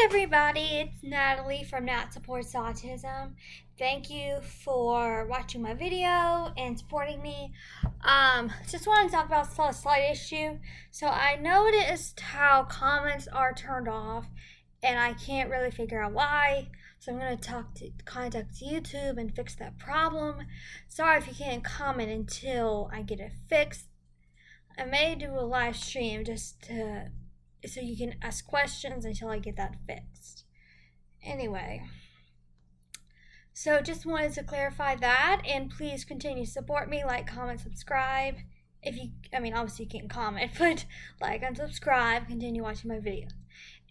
everybody, it's Natalie from Nat Supports Autism. Thank you for watching my video and supporting me. Just wanted to talk about a slight issue. So I noticed how comments are turned off and I can't really figure out why. So I'm going to contact YouTube and fix that problem. Sorry if you can't comment until I get it fixed. I may do a live stream so you can ask questions until I get that fixed. Anyway, so just wanted to clarify that, and please continue to support me, like, comment, subscribe. Obviously you can't comment, but like and subscribe, continue watching my videos.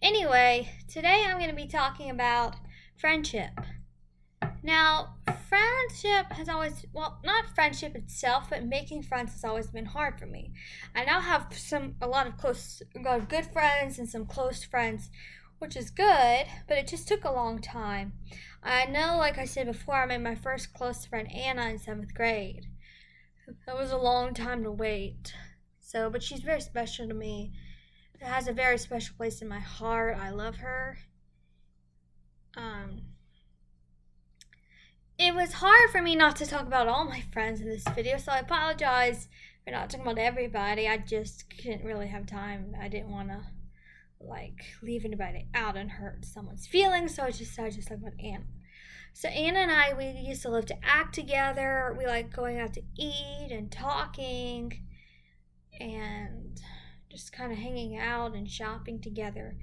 Anyway, today I'm going to be talking about friendship. Now, friendship has always, not friendship itself, but making friends has always been hard for me. I now have a lot of good friends and some close friends, which is good, but it just took a long time. I know, like I said before, I made my first close friend Anna in 7th grade. That was a long time to wait. But she's very special to me. It has a very special place in my heart. I love her. It was hard for me not to talk about all my friends in this video, so I apologize for not talking about everybody. I just didn't really have time. I didn't want to, leave anybody out and hurt someone's feelings, so I decided to talk about Anna. So Anna and I, we used to love to act together. We like going out to eat and talking and just kind of hanging out and shopping together.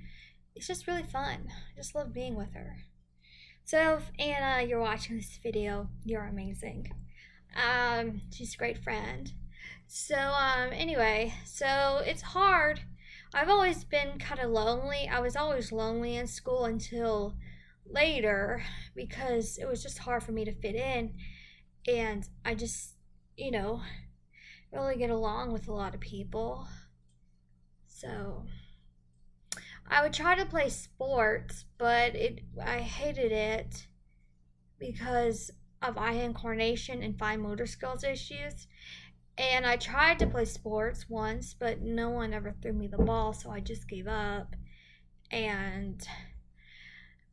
It's just really fun. I just love being with her. So if Anna, you're watching this video, you're amazing. She's a great friend. Anyway, so it's hard. I've always been kind of lonely. I was always lonely in school until later because it was just hard for me to fit in. And I just, really get along with a lot of people. So I would try to play sports, but I hated it because of eye incoordination and fine motor skills issues. And I tried to play sports once, but no one ever threw me the ball, so I just gave up. And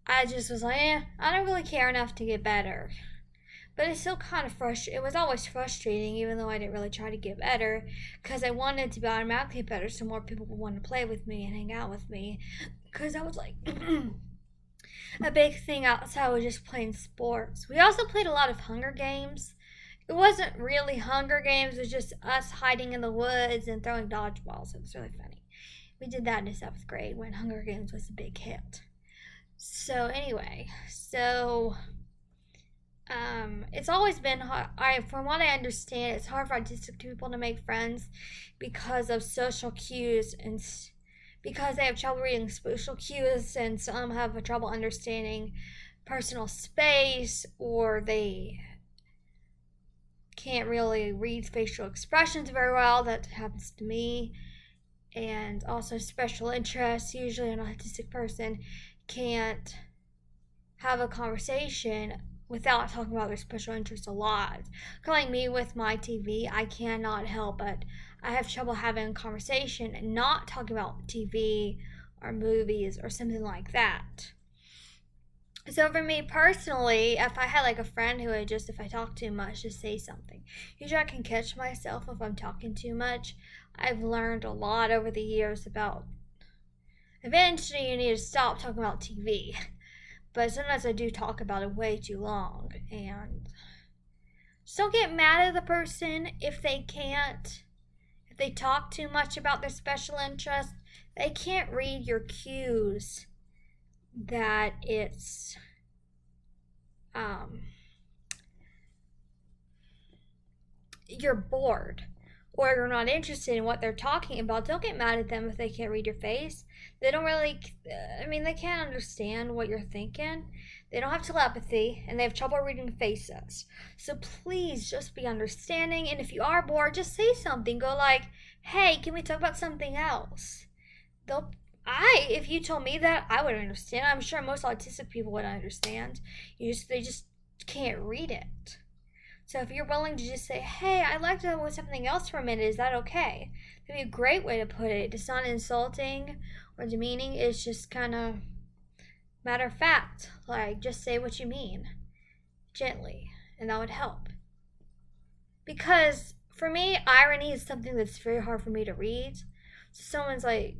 I just was like, I don't really care enough to get better. But it's still kind of frustrating. It was always frustrating, even though I didn't really try to get better, because I wanted to be automatically better so more people would want to play with me and hang out with me. Because I was like, a big thing outside was just playing sports. We also played a lot of Hunger Games. It wasn't really Hunger Games, it was just us hiding in the woods and throwing dodgeballs. It was really funny. We did that in the 7th grade when Hunger Games was a big hit. It's always been hard. From what I understand, it's hard for autistic people to make friends because of social cues and because they have trouble reading social cues, and some have trouble understanding personal space, or they can't really read facial expressions very well. That happens to me. And also special interests. Usually an autistic person can't have a conversation without talking about their special interests a lot. Like me with my TV, I cannot help but I have trouble having a conversation and not talking about TV or movies or something like that. So for me personally, if I had a friend who would if I talk too much, just say something. Usually I can catch myself if I'm talking too much. I've learned a lot over the years about eventually you need to stop talking about TV. But sometimes I do talk about it way too long. And just don't get mad at the person if they talk too much about their special interests. They can't read your cues that you're bored or you're not interested in what they're talking about. Don't get mad at them if they can't read your face. They don't really, they can't understand what you're thinking. They don't have telepathy, and they have trouble reading faces. So please just be understanding, and if you are bored, just say something. Go hey, can we talk about something else? If you told me that, I would understand. I'm sure most autistic people would understand. They just can't read it. So if you're willing to just say, hey, I'd like to talk about something else for a minute, is that okay? That'd be a great way to put it. It's not insulting or demeaning. It's just kind of matter of fact. Like, just say what you mean gently, and that would help. Because for me, irony is something that's very hard for me to read. So someone's like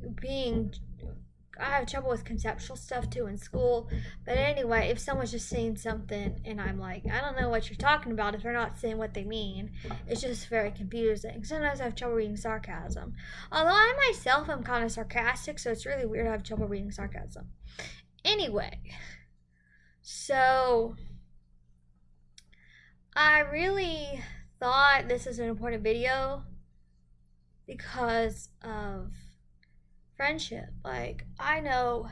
I have trouble with conceptual stuff too in school. But anyway, if someone's just saying something and I'm like, I don't know what you're talking about if they're not saying what they mean, it's just very confusing. Sometimes I have trouble reading sarcasm. Although I myself am kind of sarcastic, so it's really weird to have trouble reading sarcasm. Anyway, so I really thought this is an important video because of friendship. Like, I know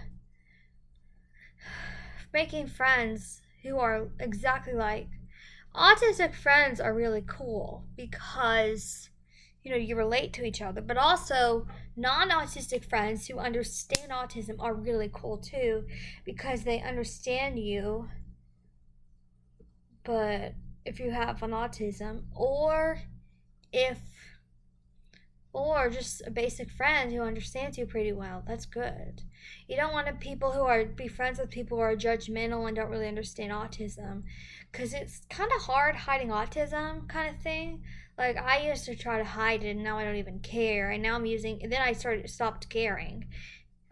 making friends who are exactly like autistic friends are really cool because you relate to each other, but also non-autistic friends who understand autism are really cool too because they understand you. But if you have an autism or just a basic friend who understands you pretty well, that's good. You don't want to be friends with people who are judgmental and don't really understand autism, because it's kind of hard hiding autism kind of thing. Like, I used to try to hide it and now I don't even care, and now then I stopped caring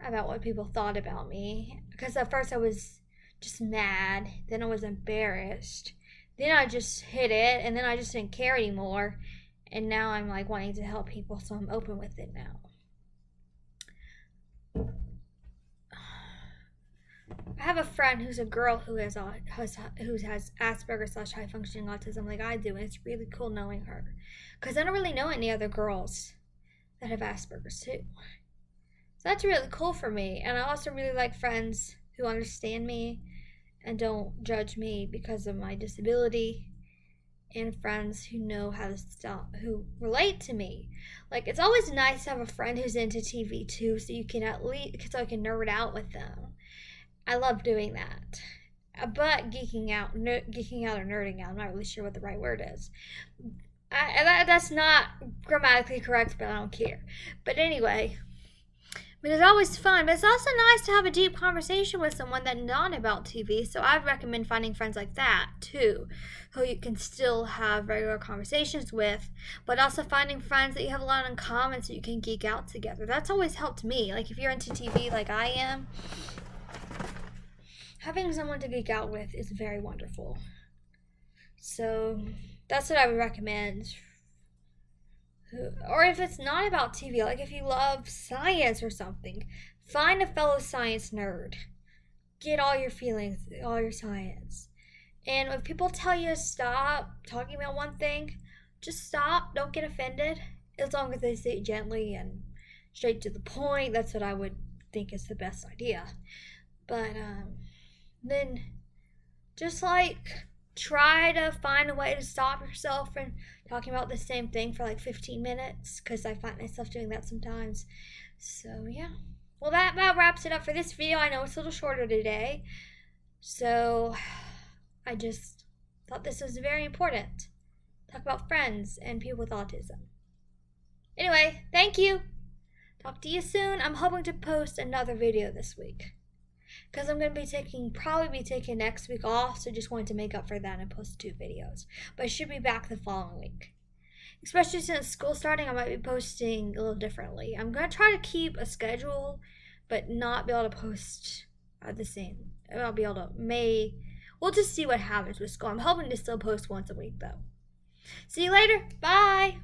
about what people thought about me, because at first I was just mad, then I was embarrassed, then I just hid it, and then I just didn't care anymore. And now I'm like wanting to help people, so I'm open with it now. I have a friend who's a girl who has Asperger's / high functioning autism like I do, and it's really cool knowing her because I don't really know any other girls that have Asperger's too. So that's really cool for me. And I also really like friends who understand me and don't judge me because of my disability, and friends who know how to who relate to me. Like, it's always nice to have a friend who's into TV too, so you can so I can nerd out with them. I love doing that. But geeking out or nerding out, I'm not really sure what the right word is. That's not grammatically correct, but I don't care. But anyway, it's always fun, but it's also nice to have a deep conversation with someone that's not about TV, so I'd recommend finding friends like that, too, who you can still have regular conversations with, but also finding friends that you have a lot in common so you can geek out together. That's always helped me. Like, if you're into TV like I am, having someone to geek out with is very wonderful. So, that's what I would recommend. Or if it's not about TV, like if you love science or something, find a fellow science nerd. Get all your feelings, all your science. And if people tell you to stop talking about one thing, just stop. Don't get offended. As long as they say it gently and straight to the point, that's what I would think is the best idea. But then just like try to find a way to stop yourself from talking about the same thing for like 15 minutes, because I find myself doing that sometimes. So yeah, well, that about wraps it up for this video. I know it's a little shorter today, so I just thought this was very important. Talk about friends and people with autism. Anyway, thank you. Talk to you soon. I'm hoping to post another video this week, because I'm going to probably be taking next week off, so just wanted to make up for that and post 2 videos. But I should be back the following week. Especially since school's starting, I might be posting a little differently. I'm going to try to keep a schedule, but not be able to post the same. I'll be able to, we'll just see what happens with school. I'm hoping to still post once a week, though. See you later. Bye.